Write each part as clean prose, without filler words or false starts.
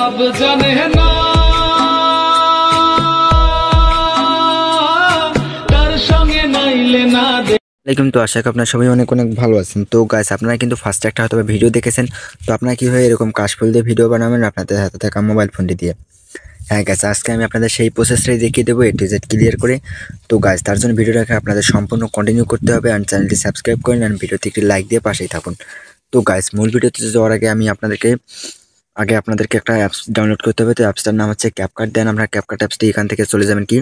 अब जाने ना तार संगे नाइले ना लेकिन तो आशा করি আপনারা সবাই অনেক অনেক ভালো আছেন। তো গাইস আপনারা কিন্তু ফার্স্ট একটা হয়তো ভিডিও দেখেছেন। তো আপনারা কিভাবে এরকম কাশফুল দিয়ে ভিডিও বানাবেন আপনাদের হাতে থাকা মোবাইল ফোনটি দিয়ে। হ্যাঁ গাইস আজকে আমি আপনাদের সেই প্রসেসটাই দেখিয়ে দেবো A to Z ক্লিয়ার করে। তো গাইস তার জন্য ভিডিওটাকে আপনাদের সম্পূর্ণ কন্টিনিউ করতে হবে আর চ্যানেলটি সাবস্ক্রাইব করেন আর ভিডিওতে একটি লাইক দিয়ে পাশেই থাকুন। তো গাইস মূল ভিডিওতে যাওয়ার আগে আমি আপনাদেরকে একটা অ্যাপস ডাউনলোড করতে হবে। তো অ্যাপসটার নাম হচ্ছে ক্যাপকাট। দেন আমরা ক্যাপকাট অ্যাপসটি এখান থেকে চলে যাবেন কি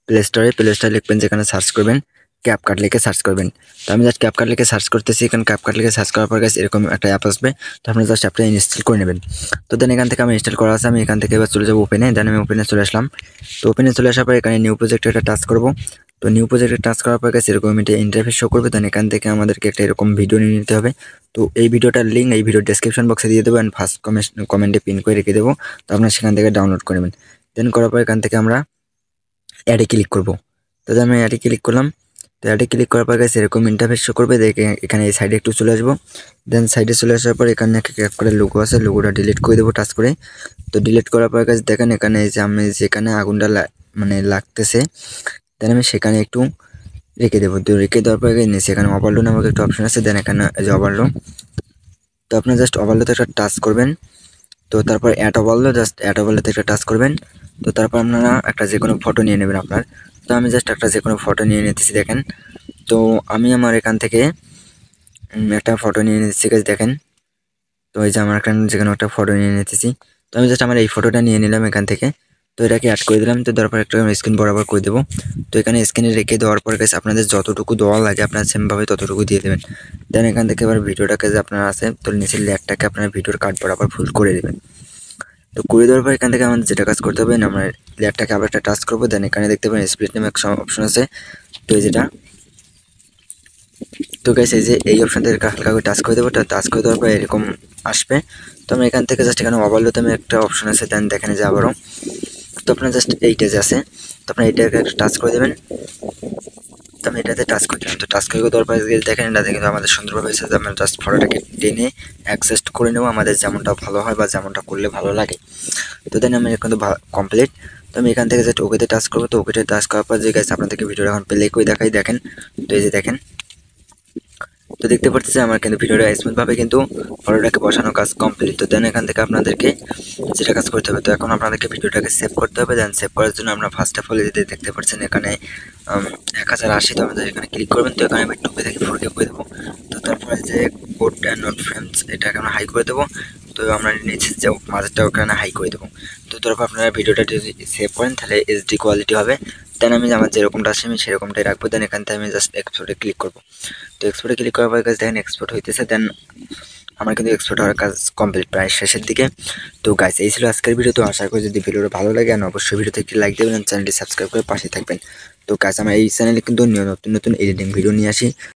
প্লে স্টোরে লিখবেন, যেখানে সার্চ করবেন ক্যাপকাট লিখে সার্চ করবেন। তো আমি জাস্ট ক্যাপকাট লিখে সার্চ করতেছি। এখানে ক্যাপকাট লিখে সার্চ করার পর গাইস এরকম একটা অ্যাপ আসবে। তো আপনারা জাস্ট অ্যাপটা ইনস্টল করে নেবেন। তো দেন এখান থেকে আমি ইনস্টল করা আছে, আমি এখান থেকে এবার চলে যাবো ওপেনে। দেন আমি ওপেনে চলে আসলাম। তো ওপেনে চলে আসার পর এখানে নিউ প্রজেক্টে একটা টাচ করব। তো নিউ প্রজেক্টে টাচ করার পর গাইস এরকম একটা ইন্টারফেস শো করবে। দেন এখান থেকে আমাদেরকে একটা এরকম ভিডিও নিয়ে নিতে হবে। তো এই ভিডিওটার লিঙ্ক এই ভিডিও ডেসক্রিপশন বক্সে দিয়ে দেবো এন্ড ফার্স্ট কমেন্টে পিন করে রেখে দেবো। তো আপনারা সেখান থেকে ডাউনলোড করে নেবেন। দেন করার পর এখান থেকে আমরা অ্যাডে ক্লিক করব। তো আমি অ্যাডে ক্লিক করলাম। তো অ্যাডে ক্লিক করার পর গাইস এরকম ইন্টারফেস শো করবে। দেখে এখানে এই সাইডে একটু চলে আসবো। দেন সাইডে চলে আসার পর এখানে একটা ক্যাপ করে লোগো আছে, লোগোটা ডিলিট করে দেবো টাচ করে। তো ডিলিট করার পর গাইস দেখেন এখানে এই যে আমি যেখানে আগুনটা লাগতেছে দেন আমি সেখানে একটু রেখে দেবো। তো রেখে দেওয়ার পর সেখানে ওভারলো নামক একটা অপশন আছে। দেন এখানে এই যে ওভারলো, তো আপনি জাস্ট ওভারলোতে একটা টাচ করবেন। তো তারপর অ্যাড ওভারলো, জাস্ট অ্যাড ওভারলোতে একটা টাচ করবেন। তো তারপর আপনারা একটা যে কোনো ফটো নিয়ে নেবেন আপনার। তো আমি জাস্ট একটা যে কোনো ফটো নিয়ে নিতেছি দেখেন। তো আমি আমার এখান থেকে একটা ফটো নিয়ে নিতেছি গাইস দেখেন। তো এই যে আমার এখানে যে কোনো একটা ফটো নিয়ে নিতেছি। তো আমি জাস্ট আমার এই ফটোটা নিয়ে নিলাম এখান থেকে। তো এটাকে অ্যাড করে দিলাম। তো তারপর একটা স্ক্রিন বরাবর করে দেবো। তো এখানে স্ক্রিনে রেখে দেওয়ার পর গাইস আপনাদের যতটুকু দেওয়া লাগে আপনারা সেমভাবে ততটুকু দিয়ে দেবেন। দেন এখান থেকে এবার ভিডিওটাকে যে আপনারা আছে তো নিচের লেয়ারটাকে আপনারা ভিডিওর কাট বরাবর ফুল করে দেবেন। তো করে দেওয়ার পর এখান থেকে আমাদের যেটা কাজ করতে হবে আমরা লেয়ারটাকে আবার একটা টাচ করবো। দেন এখানে দেখতে পাবেন স্প্লিট নামে একটা অপশন আছে। তো এই যেটা তো গাইস এই যে এই অপশন থেকে হালকা করে টাচ করে দেবো। টাচ করে দেওয়ার পর এরকম আসবে। তো আমি এখান থেকে জাস্ট এখানে ওভারলোতে আমি একটা অপশন আছে, দেন দেখেন যে আবারও। তো আপনার জাস্ট এইটা যে আছে তো আপনার এইটাকে একটা টাচ করে দেবেন। তো আমি এটাতে টাচ করে দিলাম। তো টাচ করে দেওয়ার পর দেখেন এটাতে কিন্তু আমাদের সুন্দরভাবে এসেছে। আমরা জাস্ট ফটোটাকে টেনে অ্যাডজাস্ট করে নেবো আমাদের যেমনটা ভালো হয় বা যেমনটা করলে ভালো লাগে। তো দেন আমি কিন্তু কমপ্লিট। তো আমি এখান থেকে জাস্ট ওকেতে টাচ করবো। তো ওকেতে টাচ করার পর যে গাইস আপনাদেরকে ভিডিওটা এখন প্লে করে দেখাই দেখেন। তো এই যে দেখেন, তো দেখতে পাচ্ছি আমার কিন্তু ভিডিওটা স্মুথভাবে কিন্তু ফটোটাকে বসানো কাজ কমপ্লিট। তো দেন এখান থেকে আপনাদেরকে যেটা কাজ করতে হবে, তো এখন আপনাদেরকে ভিডিওটাকে সেভ করতে হবে। দেন সেভ করার জন্য আমরা ফার্স্ট অফ অল যদি দেখতে পাচ্ছেন এখানে 1080, তো আমাদের এখানে ক্লিক করবেন। তো এখানে আমি 2K থেকে 4K করে দেবো। তো তারপরে যে কোড অ্যান্ড নট ফ্রেমস এটাকে আমরা হাই করে দেবো। তো আমরা নিচে যে মাঝেরটা ওখানে হাই করে দেবো। তো তারপর আপনারা ভিডিওটা যদি সেভ করেন তাহলে HD কোয়ালিটি হবে। দেন আমি আমার যেরকমটা আছে আমি সেরকমটাই রাখবো। দেন এখান থেকে আমি জাস্ট এক্সপোর্টে ক্লিক করবো। তো এক্সপোর্টে ক্লিক করার পর কাজ দেখেন এক্সপোর্ট হইতেছে। দেন আমার কিন্তু এক্সপোর্ট হওয়ার কাজ কমপ্লিট প্রায় শেষের দিকে। তো গাইস এই ছিল আজকের ভিডিও। তো আশা করি যদি ভিডিওটা ভালো লাগে আর অবশ্যই ভিডিওতে একটি লাইক দেবেন, চ্যানেলটি সাবস্ক্রাইব করে পাশে থাকবেন। তো গাইস আমার এই চ্যানেলে কিন্তু নতুন নতুন এডিটিং ভিডিও নিয়ে আসি।